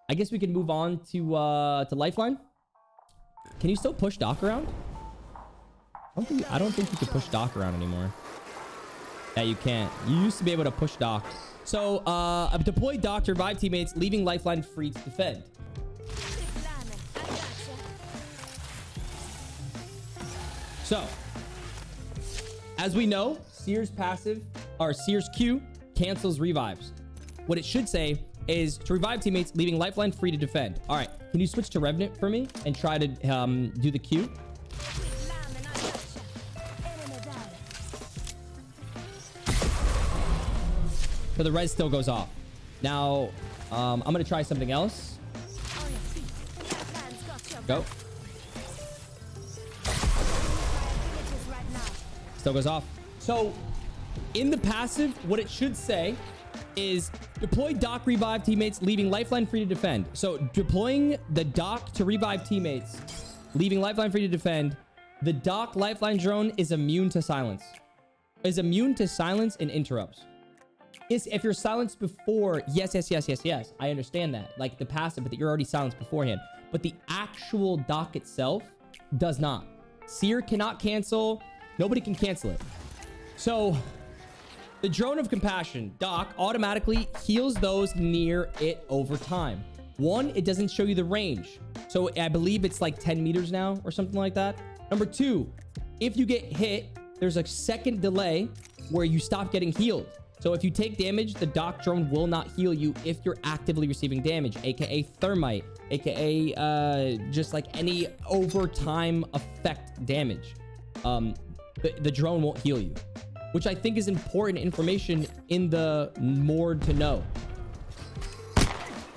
I guess we can move on to Lifeline. Can you still push Doc around? I don't think you can push Doc around anymore. Yeah, you can't. You used to be able to push Doc. So, deploy Doc to revive teammates, leaving Lifeline free to defend. So, as we know, Seer's passive, or Seer's Q, cancels revives. What it should say is to revive teammates, leaving Lifeline free to defend. All right, can you switch to Revenant for me and try to do the Q? So the res still goes off. Now, I'm gonna try something else. Go. Still goes off. So, in the passive, what it should say is deploy Doc revive teammates, leaving Lifeline free to defend. So, deploying the Doc to revive teammates, leaving Lifeline free to defend. The Doc Lifeline drone is immune to silence. Is immune to silence and interrupts. If you're silenced before, yes. I understand that. Like the passive, but you're already silenced beforehand. But the actual Doc itself does not. Seer cannot cancel. Nobody can cancel it. So, the Drone of Compassion, Doc, automatically heals those near it over time. One, it doesn't show you the range. So, I believe it's like 10 meters now or something like that. Number two, if you get hit, there's a second delay where you stop getting healed. So if you take damage, the Doc drone will not heal you if you're actively receiving damage, aka thermite, aka just like any overtime effect damage. The drone won't heal you, which I think is important information in the more to know.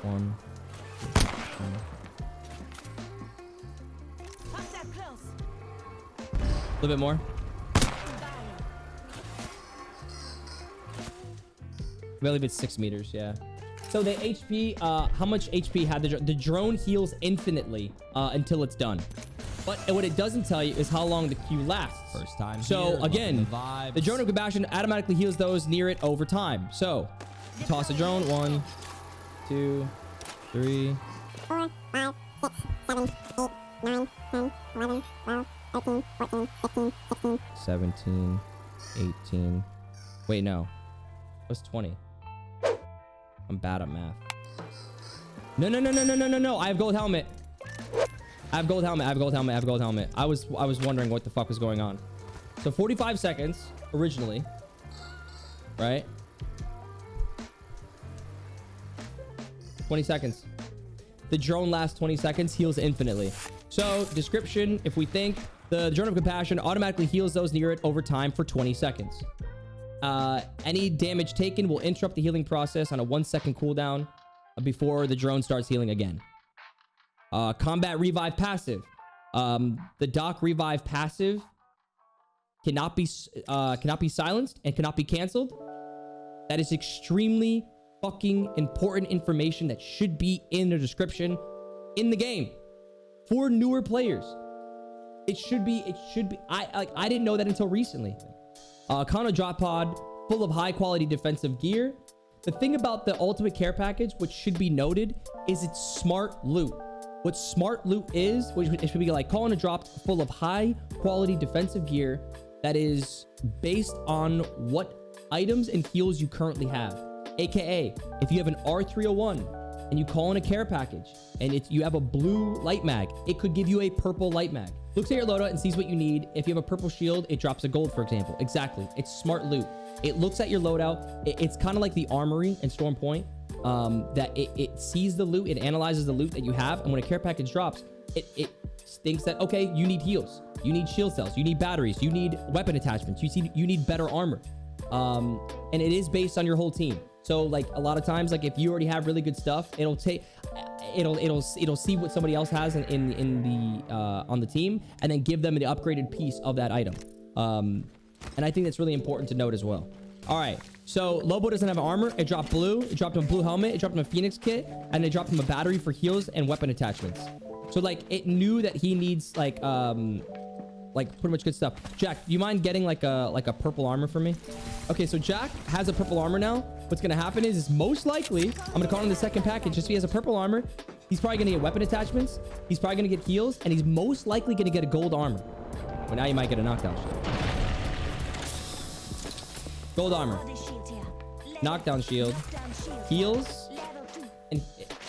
One. A little bit more. I believe it's 6 meters, yeah. So the HP, how much HP had the drone heals infinitely until it's done. But what it doesn't tell you is how long the Q lasts. First time. So here, again, the Drone of Compassion automatically heals those near it over time. So toss a drone. 1, 2, 3, 4, 5, 6, 7, 8, 9, 10, 11, 12, 13, 14, 15, 16, 17, 18. Wait, no. What's 20? I'm bad at math. No. I have gold helmet. I was wondering what the fuck was going on. So 45 seconds originally, right? 20 seconds. The drone lasts 20 seconds, heals infinitely. So description, if we think the Drone of Compassion automatically heals those near it over time for 20 seconds. Any damage taken will interrupt the healing process on a 1-second cooldown before the drone starts healing again. Combat revive passive. The Doc revive passive cannot be silenced and cannot be canceled. That is extremely fucking important information that should be in the description in the game for newer players. It should be. I didn't know that until recently. Kano drop pod full of high quality defensive gear. The thing about the ultimate care package, which should be noted, is it's smart loot. What smart loot is, which it should be like calling a drop full of high quality defensive gear that is based on what items and heals you currently have. AKA, if you have an R301 and you call in a care package and you have a blue light mag, it could give you a purple light mag. Looks at your loadout and sees what you need. If you have a purple shield, it drops a gold, for example. Exactly. It's smart loot. It looks at your loadout. It's kind of like the armory in Storm Point, that it sees the loot, it analyzes the loot that you have, and when a care package drops, it thinks that, okay, you need heals, you need shield cells, you need batteries, you need weapon attachments, you need better armor, and it is based on your whole team. So like a lot of times, like if you already have really good stuff, it'll see what somebody else has in the on the team, and then give them the upgraded piece of that item. And I think that's really important to note as well. All right, so Lobo doesn't have armor. It dropped blue. It dropped him a blue helmet. It dropped him a Phoenix kit, and it dropped him a battery for heals and weapon attachments. So like it knew that he needs like pretty much good stuff. Jack, do you mind getting like a purple armor for me? Okay, so Jack has a purple armor now. what's going to happen is most likely, I'm going to call him the second package just so he has a purple armor. He's probably going to get weapon attachments. He's probably going to get heals. And he's most likely going to get a gold armor. Well, now you might get a knockdown shield. Gold armor. Knockdown shield. Heals. And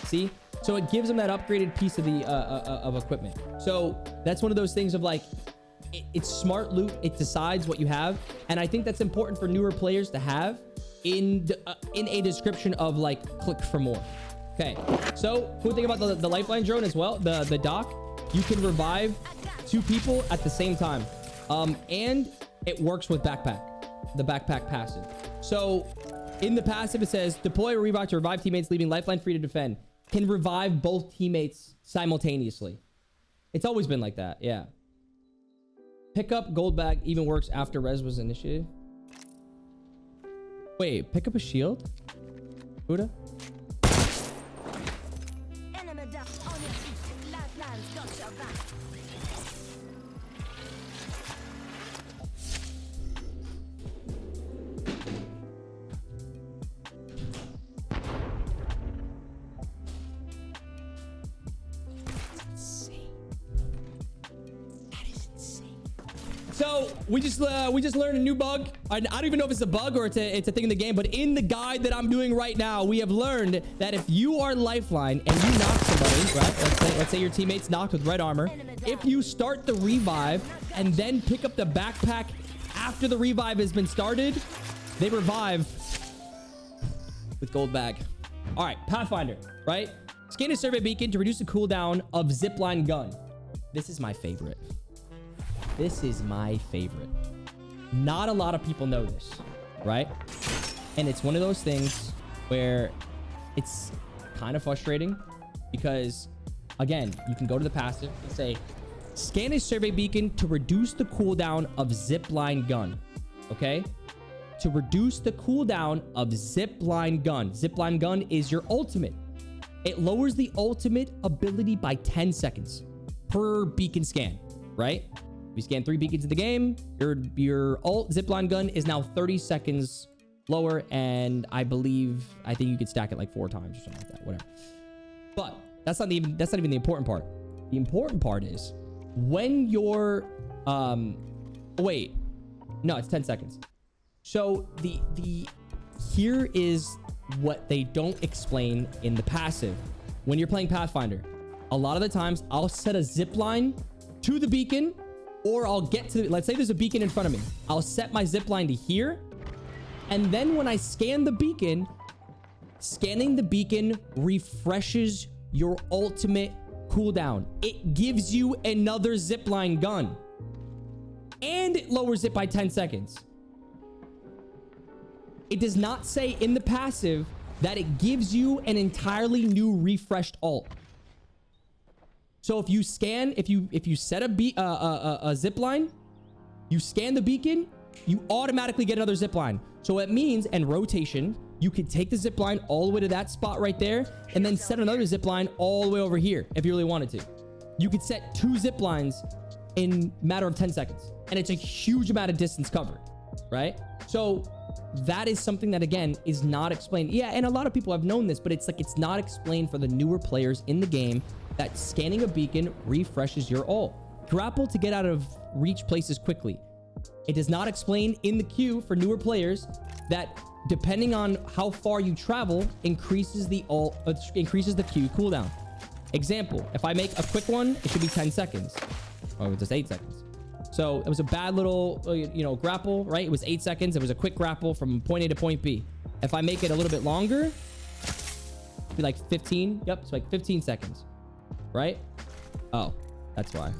see? So it gives him that upgraded piece of the of equipment. So that's one of those things of like, it's smart loot. It decides what you have. And I think that's important for newer players to have in a description of like, click for more. Okay, so cool thing about the Lifeline drone as well, the dock, you can revive 2 people at the same time. And it works with backpack, the backpack passive. So in the passive, it says deploy a revive to revive teammates, leaving Lifeline free to defend. Can revive both teammates simultaneously. It's always been like that, yeah. Pick up gold bag even works after res was initiated. Wait, pick up a shield? Buddha? So we just learned a new bug. I don't even know if it's a bug or it's a thing in the game, but in the guide that I'm doing right now, we have learned that if you are Lifeline and you knock somebody, right? Let's say your teammate's knocked with red armor. If you start the revive and then pick up the backpack after the revive has been started, they revive with gold bag. All right, Pathfinder, right? Scan a survey beacon to reduce the cooldown of zipline gun. This is my favorite. This is my favorite. Not a lot of people know this, right? And it's one of those things where it's kind of frustrating because, again, you can go to the passive and say, scan a survey beacon to reduce the cooldown of zipline gun, okay? To reduce the cooldown of zipline gun. Zipline gun is your ultimate. It lowers the ultimate ability by 10 seconds per beacon scan, right? If you scan 3 beacons in the game, your ult zipline gun is now 30 seconds lower, and I think you could stack it like 4 times or something like that, whatever. But that's not even the important part. The important part is when you're wait, no, it's 10 seconds. So here is what they don't explain in the passive. When you're playing Pathfinder, a lot of the times I'll set a zipline to the beacon, or I'll get to, let's say there's a beacon in front of me. I'll set my zipline to here. And then when I scan the beacon, scanning the beacon refreshes your ultimate cooldown. It gives you another zipline gun. And it lowers it by 10 seconds. It does not say in the passive that it gives you an entirely new refreshed ult. So if you scan, if you set a zip line, you scan the beacon, you automatically get another zip line. So it means, and rotation, you could take the zip line all the way to that spot right there, and then set another zip line all the way over here if you really wanted to. You could set 2 zip lines in a matter of 10 seconds, and it's a huge amount of distance covered, right? So that is something that, again, is not explained. Yeah, and a lot of people have known this, but it's like it's not explained for the newer players in the game that scanning a beacon refreshes your ult. Grapple to get out of reach places quickly. It does not explain in the queue for newer players that depending on how far you travel, increases the queue cooldown. Example, if I make a quick one, it should be 10 seconds. Oh, just 8 seconds. So it was a bad little, grapple, right? It was 8 seconds. It was a quick grapple from point A to point B. If I make it a little bit longer, it'd be like 15. Yep, it's like 15 seconds, right? Oh, that's why.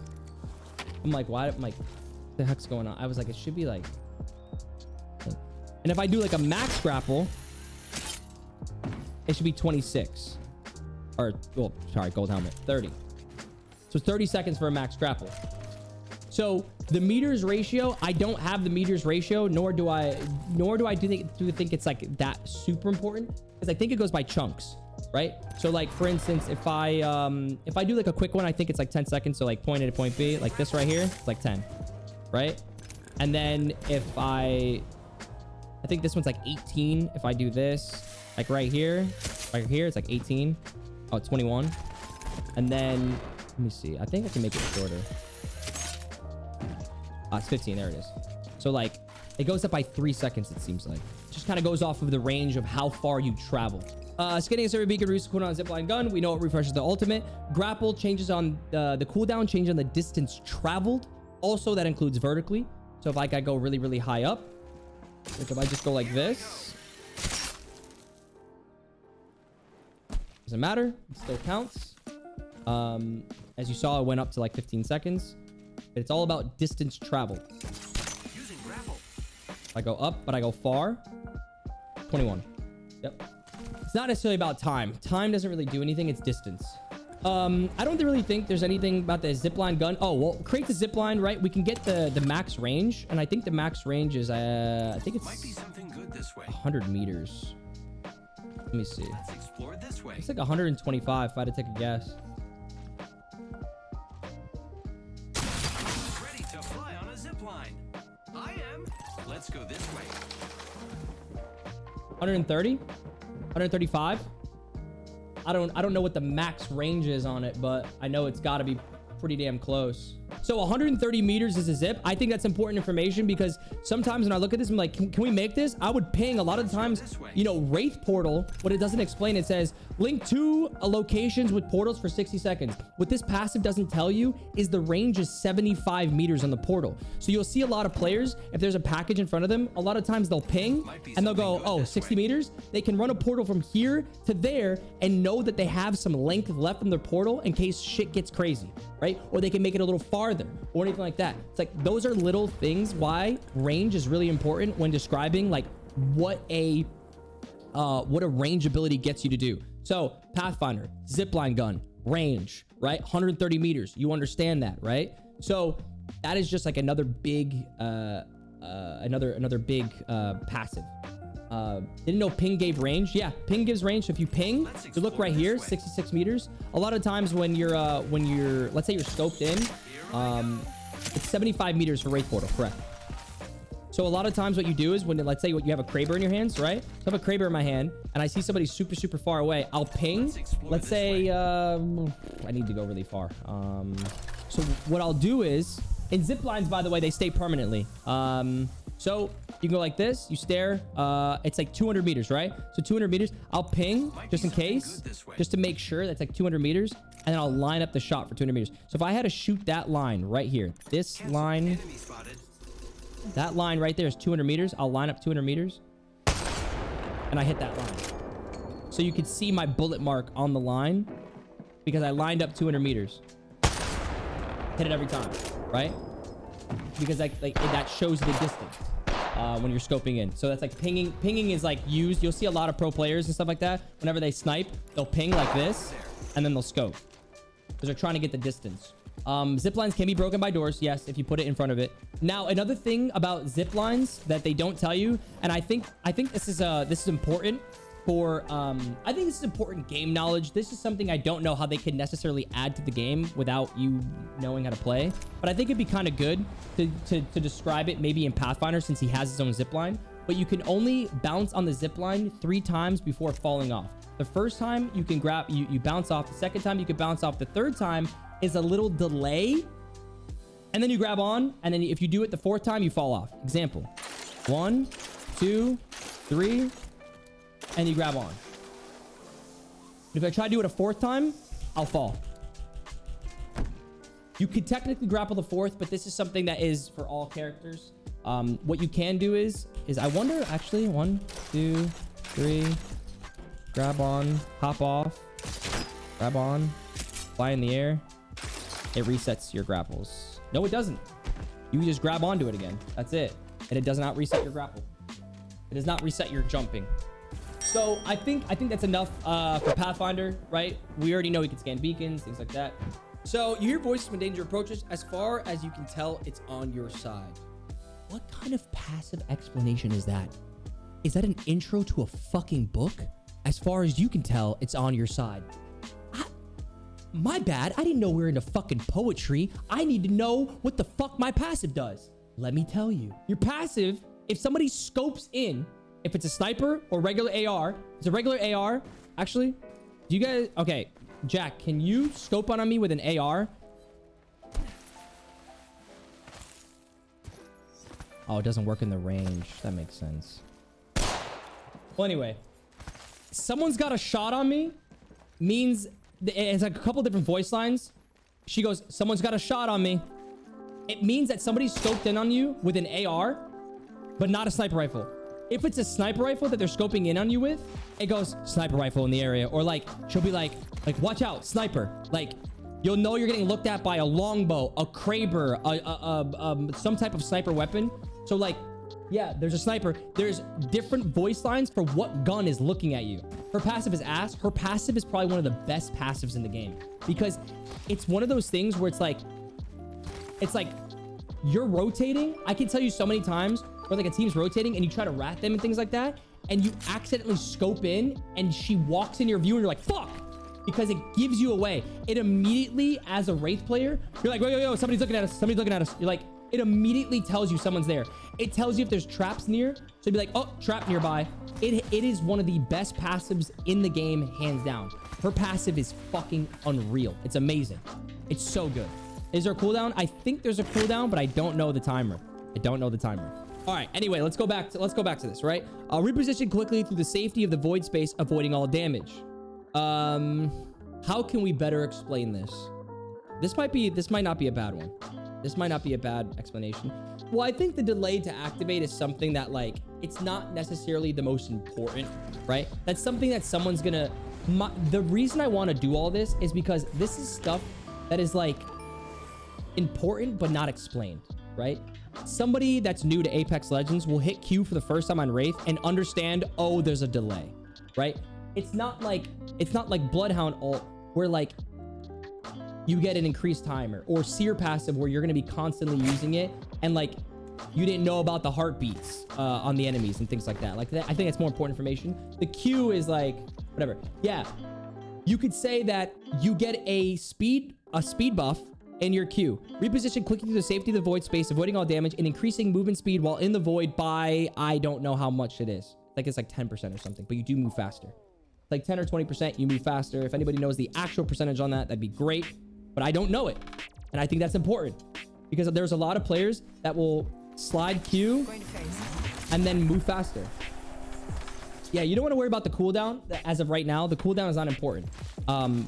I'm like, why? I'm like, what the heck's going on? I was like, it should be like. And if I do like a max grapple, it should be 26. Or, well, sorry, gold helmet, 30. So 30 seconds for a max grapple. So the meters ratio, I don't have the meters ratio, nor do I think it's like that super important, because I think it goes by chunks, right? So like, for instance, if I do like a quick one, I think it's like 10 seconds. So like point A to point B, like this right here, it's like 10, right? And then if I I think this one's like 18. If I do this, like right here, it's like 18. Oh, 21. And then, let me see. I think I can make it shorter. It's 15. There it is. So like, it goes up by 3 seconds, it seems like. Just kind of goes off of the range of how far you travel. Scanning a server beacon, reduces cooldown on zipline gun. We know it refreshes the ultimate. Grapple changes on the cooldown, change on the distance traveled. Also, that includes vertically. So if like I go really, really high up, like if I just go like this, doesn't matter. It still counts. As you saw, it went up to like 15 seconds. It's all about distance traveled. I go up, but I go far. 21. Yep. It's not necessarily about time. Time doesn't really do anything. It's distance. I don't really think there's anything about the zipline gun. Oh, well, create the zipline, right? We can get the max range. And I think the max range is, I think it's might be something good this way. 100 meters. Let me see. Let's explore this way. It's like 125 if I had to take a guess. Ready to fly on a zipline. I am. Let's go this way. 130? 135? I don't know what the max range is on it, but I know it's got to be pretty damn close. So 130 meters is a zip. I think that's important information because sometimes when I look at this, I'm like, can we make this? I would ping a lot of the times, you know, Wraith portal. What it doesn't explain, it says link to locations with portals for 60 seconds. What this passive doesn't tell you is the range is 75 meters on the portal. So you'll see a lot of players, if there's a package in front of them, a lot of times they'll ping and they'll go, oh, 60 meters. They can run a portal from here to there and know that they have some length left from their portal in case shit gets crazy, right? Or they can make it a little farther or anything like that. It's like, those are little things why range is really important when describing like what a range ability gets you to do. So Pathfinder, zipline gun, range, right? 130 meters. You understand that, right? So that is just like another big, another big passive. Didn't know ping gave range. Yeah, ping gives range. So if you ping, you look right here, 66 meters. A lot of times when you're, let's say you're scoped in, it's 75 meters for Wraith portal, correct? So a lot of times what you do is when, let's say you have a Kraber in your hands, right? So I have a Kraber in my hand and I see somebody super, super far away. I'll ping, let's say, I need to go really far. So what I'll do is, in zip lines, by the way, they stay permanently. So you can go like this, you stare, it's like 200 meters, right? So 200 meters, I'll ping just in case, just to make sure that's like 200 meters. And then I'll line up the shot for 200 meters. So if I had to shoot that line right here, this line, that line right there is 200 meters. I'll line up 200 meters and I hit that line. So you can see my bullet mark on the line because I lined up 200 meters. Hit it every time, right? Because like that shows the distance when you're scoping in. So that's like pinging. Pinging is like used. You'll see a lot of pro players and stuff like that. Whenever they snipe, they'll ping like this and then they'll scope because they're trying to get the distance. Zip lines can be broken by doors, yes, if you put it in front of it. Now, another thing about zip lines that they don't tell you, and I think this is important for I think this is important game knowledge. This is something I don't know how they could necessarily add to the game without you knowing how to play, but I think it'd be kind of good to describe it maybe in Pathfinder since he has his own zip line. But you can only bounce on the zip line 3 times before falling off. The first time you can grab, you bounce off. The second time you can bounce off. The third time is a little delay. And then you grab on. And then if you do it the 4th time, you fall off. Example. 1, 2, 3. And you grab on. If I try to do it a 4th time, I'll fall. You could technically grapple the 4th, but this is something that is for all characters. What you can do is I wonder actually 1, 2, 3, grab on, hop off, grab on, fly in the air. It resets your grapples. No, it doesn't. You can just grab onto it again. That's it. And it does not reset your grapple. It does not reset your jumping. So I think that's enough for Pathfinder, right? We already know we can scan beacons, things like that. So you hear voices when danger approaches. As far as you can tell, it's on your side. What kind of passive explanation is that? Is that an intro to a fucking book? As far as you can tell, it's on your side. My bad. I didn't know we were into fucking poetry. I need to know what the fuck my passive does. Let me tell you. Your passive if somebody scopes in, if it's a sniper or regular AR, it's a regular AR. Actually, do you guys, okay, Jack, can you scope on me with an AR? Oh, it doesn't work in the range. That makes sense. Well, anyway, someone's got a shot on me means it's like a couple different voice lines. She goes, someone's got a shot on me. It means that somebody's scoped in on you with an AR, but not a sniper rifle. If it's a sniper rifle that they're scoping in on you with, it goes sniper rifle in the area. Or like, she'll be like, watch out, sniper. Like, you'll know you're getting looked at by a longbow, a Kraber, some type of sniper weapon. So like, yeah, there's a sniper. There's different voice lines for what gun is looking at you. Her passive is ass. Her passive is probably one of the best passives in the game because it's one of those things where it's like you're rotating. I can tell you so many times where like a team's rotating and you try to rat them and things like that, and you accidentally scope in and she walks in your view and you're like, fuck, because it gives you away. It immediately, as a Wraith player, you're like, yo, somebody's looking at us. Somebody's looking at us. You're like, it immediately tells you someone's there. It tells you if there's traps near. So you'd be like, oh, trap nearby. It is one of the best passives in the game, hands down. Her passive is fucking unreal. It's amazing. It's so good. Is there a cooldown? I think there's a cooldown, but I don't know the timer. All right. Anyway, let's go back to this, right? Reposition quickly through the safety of the void space, avoiding all damage. How can we better explain this? This might not be a bad one. This might not be a bad explanation. Well, I think the delay to activate is something that, like, it's not necessarily the most important, right? That's something that someone's gonna... the reason I want to do all this is because this is stuff that is, like, important but not explained, right? Somebody that's new to Apex Legends will hit Q for the first time on Wraith and understand, oh, there's a delay, right? It's not like Bloodhound ult where, like, you get an increased timer, or Seer passive where you're going to be constantly using it and like you didn't know about the heartbeats on the enemies and things like that. Like that, I think that's more important information. The Q is like whatever. Yeah, you could say that you get a speed buff in your Q. Reposition quickly to the safety of the void space, avoiding all damage and increasing movement speed while in the void by, I don't know how much it is. Like it's like 10% or something, but you do move faster. Like 10 or 20%, you move faster. If anybody knows the actual percentage on that, that'd be great. But I don't know it. And I think that's important because there's a lot of players that will slide Q and then move faster. Yeah, you don't want to worry about the cooldown. As of right now, the cooldown is not important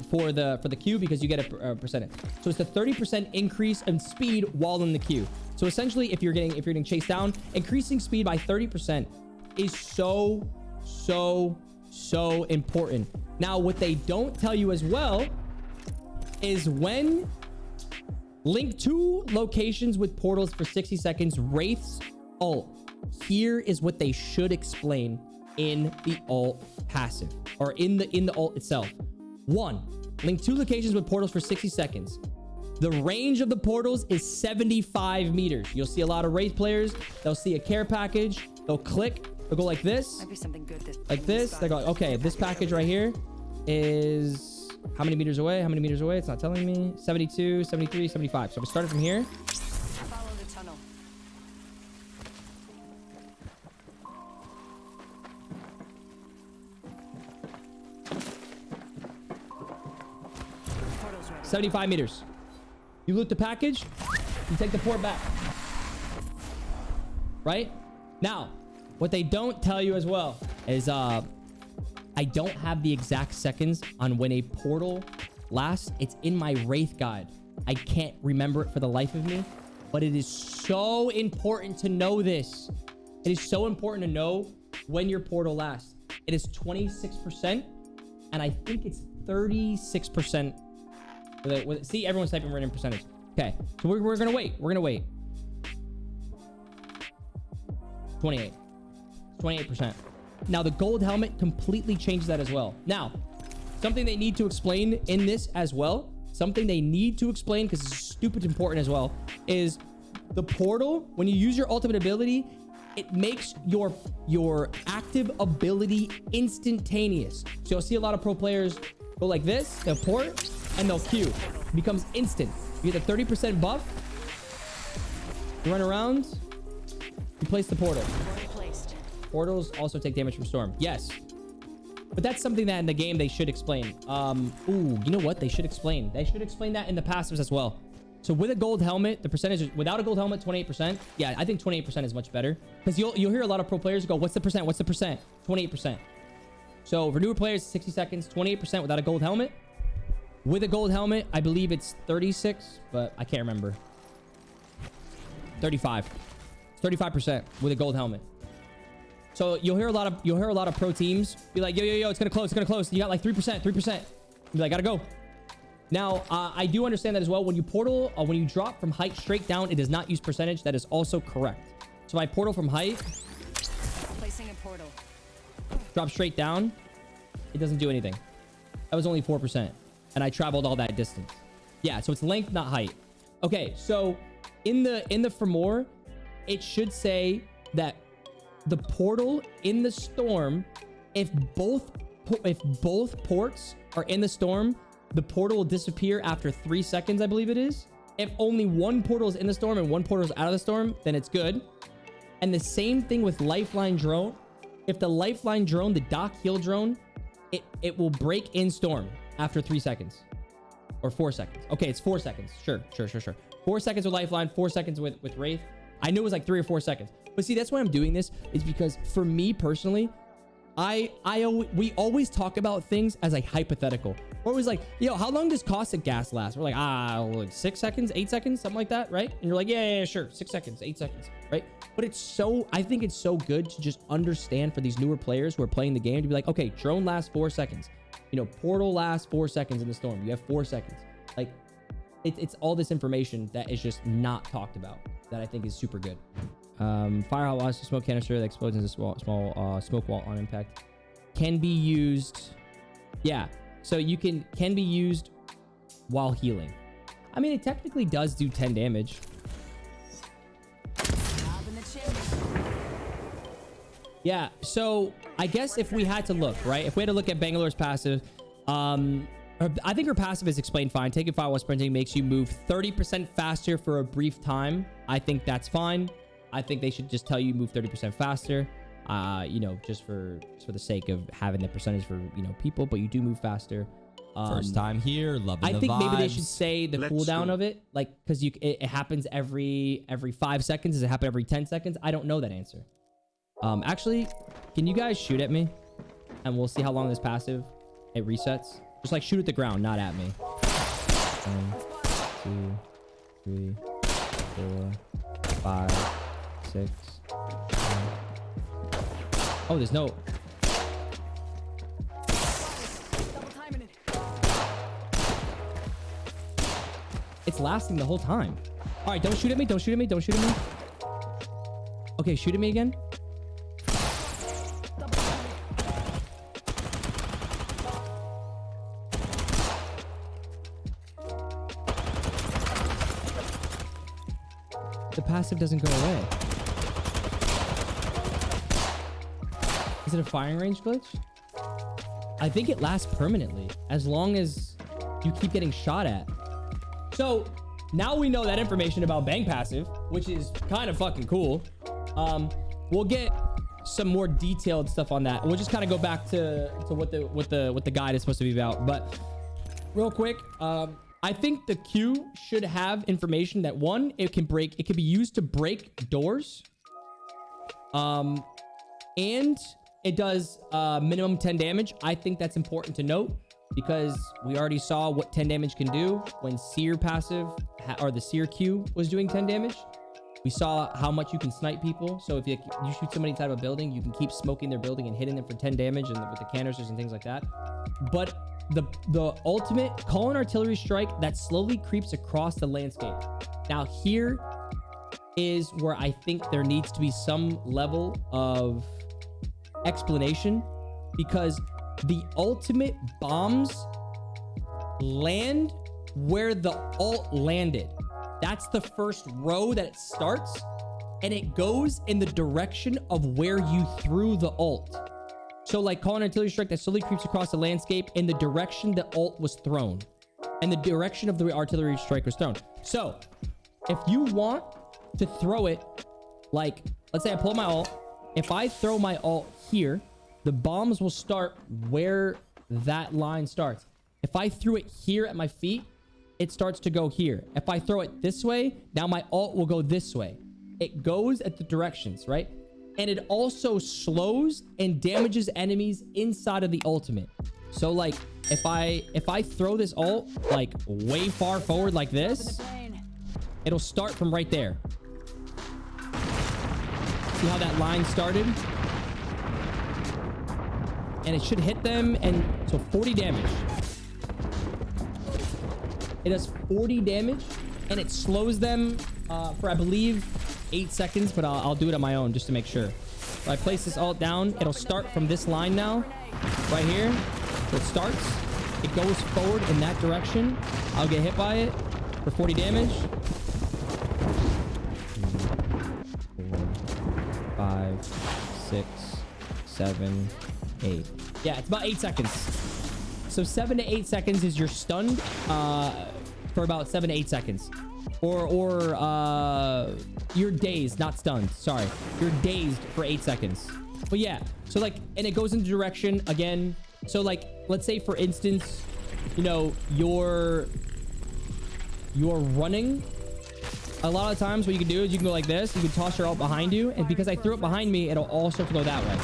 for the Q because you get a percentage. So it's the 30% increase in speed while in the Q. So essentially, if you're getting chased down, increasing speed by 30% is so important. Now, what they don't tell you as well is when link 2 locations with portals for 60 seconds, Wraith's ult. Here is what they should explain in the ult passive, or in the ult itself. 1, link 2 locations with portals for 60 seconds. The range of the portals is 75 meters. You'll see a lot of Wraith players. They'll see a care package. They'll click. They'll go like this. Might be something good like this. They're going, okay, this package right here is... how many meters away? How many meters away? It's not telling me. 72, 73, 75. So we started from here. Follow the tunnel. 75 meters. You loot the package, you take the port back. Right? Now, what they don't tell you as well is I don't have the exact seconds on when a portal lasts. It's in my Wraith guide. I can't remember it for the life of me, but it is so important to know this. It is so important to know when your portal lasts. It is 26%, and I think it's 36%. See, everyone's typing right in percentage. Okay, so we're gonna wait. We're gonna wait. 28%. Now, the gold helmet completely changes that as well. Now, something they need to explain in this as well, something they need to explain because it's stupid important as well, is the portal, when you use your ultimate ability, it makes your active ability instantaneous. So you'll see a lot of pro players go like this, they'll port, and they'll Q. It becomes instant. You get a 30% buff. You run around. You You place the portal. Already placed. Portals also take damage from storm. Yes. But that's something that in the game they should explain. Ooh, you know what? They should explain. They should explain that in the passives as well. So with a gold helmet, the percentage is, without a gold helmet, 28%. Yeah, I think 28% is much better. Because you'll hear a lot of pro players go, what's the percent? What's the percent? 28%. So for newer players, 60 seconds, 28% without a gold helmet. With a gold helmet, I believe it's 36, but I can't remember. 35. It's 35% with a gold helmet. So you'll hear a lot of pro teams be like, yo, it's gonna close. You got like 3%. Be like, gotta go. Now, I do understand that as well. When you portal, when you drop from height straight down, it does not use percentage. That is also correct. So if I portal from height, Placing a portal. drop straight down, it doesn't do anything. That was only 4%. And I traveled all that distance. Yeah, so it's length, not height. Okay, so in the for more, it should say that the portal in the storm, if both ports are in the storm, the portal will disappear after 3 seconds, I believe it is. If only one portal is in the storm and one portal is out of the storm, then it's good. And the same thing with Lifeline drone. If the Lifeline drone, the dock heal drone, it will break in storm after 3 seconds or 4 seconds. Okay, it's 4 seconds. Sure. 4 seconds with Lifeline, 4 seconds with Wraith. I knew it was like 3 or 4 seconds. But see, that's why I'm doing this, is because for me personally, we always talk about things as like hypothetical. We're always like, yo, how long does caustic gas last? We're like, like 6 seconds, 8 seconds, something like that, right? And you're like, yeah, sure, 6 seconds, 8 seconds, right? But I think it's so good to just understand for these newer players who are playing the game to be like, okay, drone lasts 4 seconds. You know, portal lasts 4 seconds in the storm. You have 4 seconds. Like, it's all this information that is just not talked about that I think is super good. Firehawk launches a smoke canister that explodes into a small smoke wall on impact. Can be used. Yeah. So you can be used while healing. I mean, it technically does do 10 damage. Yeah. So I guess if we had to look, right? If we had to look at Bangalore's passive, I think her passive is explained fine. Taking fire while sprinting makes you move 30% faster for a brief time. I think that's fine. I think they should just tell you move 30% faster. You know, just for the sake of having the percentage for, you know, people, but you do move faster. First time here, loving the vibes. I think maybe they should say the cooldown of it, like, because it happens every 5 seconds. Does it happen every 10 seconds? I don't know that answer. Actually, can you guys shoot at me, and we'll see how long this passive it resets. Just like shoot at the ground, not at me. 1, 2, 3, 4, 5, 6. 7. Oh, there's no. It's lasting the whole time. All right, don't shoot at me. Don't shoot at me. Don't shoot at me. Okay, shoot at me again. The passive doesn't go away. Is it a firing range glitch? I think it lasts permanently as long as you keep getting shot at. So now we know that information about Bang passive, which is kind of fucking cool. We'll get some more detailed stuff on that. We'll just kind of go back to what the guide is supposed to be about. But real quick, I think the Q should have information that, one, it can be used to break doors. And it does minimum 10 damage. I think that's important to note because we already saw what 10 damage can do when Seer passive or the Seer Q was doing 10 damage. We saw how much you can snipe people. So if you shoot somebody inside of a building, you can keep smoking their building and hitting them for 10 damage and with the canisters and things like that. But the ultimate call an artillery strike that slowly creeps across the landscape. Now here is where I think there needs to be some level of explanation, because the ultimate bombs land where the ult landed. That's the first row that it starts, and it goes in the direction of where you threw the ult. So like call an artillery strike that slowly creeps across the landscape in the direction the ult was thrown, and the direction of the artillery strike was thrown. So if you want to throw it like let's say I pull my ult. If I throw my ult here, the bombs will start where that line starts. If I threw it here at my feet, it starts to go here. If I throw it this way, now my ult will go this way. It goes at the directions, right? And it also slows and damages enemies inside of the ultimate. So like if I throw this ult like way far forward like this, it'll start from right there. See how that line started? And it should hit them, and so 40 damage. It does 40 damage, and it slows them for, I believe, 8 seconds, but I'll do it on my own just to make sure. So I place this ult down. It'll start from this line now, right here. So it starts. It goes forward in that direction. I'll get hit by it for 40 damage. 5, 6, 7, 8. Yeah, it's about 8 seconds. So 7 to 8 seconds is your stunned for about 7 to 8 seconds. Or you're dazed, not stunned. Sorry. You're dazed for 8 seconds. But yeah, so like, and it goes into direction again. So like, let's say for instance, you know, you're running. A lot of times what you can do is you can go like this. You can toss your ult behind you. And because I threw it behind me, it'll all start to go that way.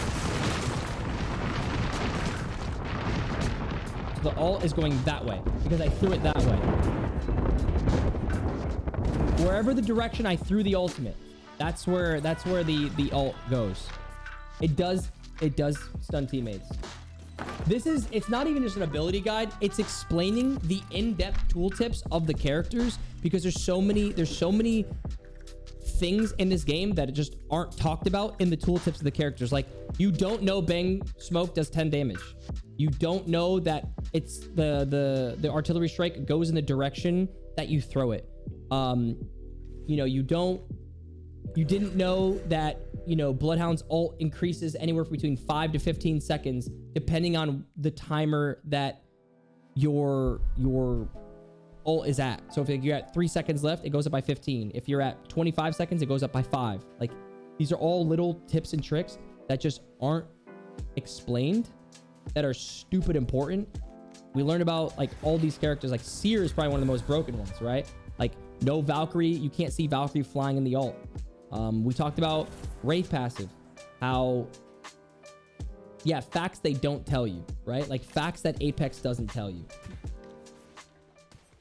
So the ult is going that way because I threw it that way. Wherever the direction I threw the ultimate, that's where the ult goes. It does stun teammates. It's not even just an ability guide. It's explaining the in-depth tooltips of the characters because there's so many things in this game that just aren't talked about in the tooltips of the characters. Like, you don't know Bang Smoke does 10 damage. You don't know that it's the artillery strike goes in the direction that you throw it. You know, you didn't know that, you know, Bloodhound's ult increases anywhere between 5 to 15 seconds depending on the timer that your ult is at. So if you're at 3 seconds left, it goes up by 15. If you're at 25 seconds, it goes up by 5. Like, these are all little tips and tricks that just aren't explained, that are stupid important. We learned about like all these characters. Like Seer is probably one of the most broken ones, right? Like, no Valkyrie, you can't see Valkyrie flying in the ult. We talked about Wraith passive, how, yeah, facts they don't tell you, right? Like facts that Apex doesn't tell you.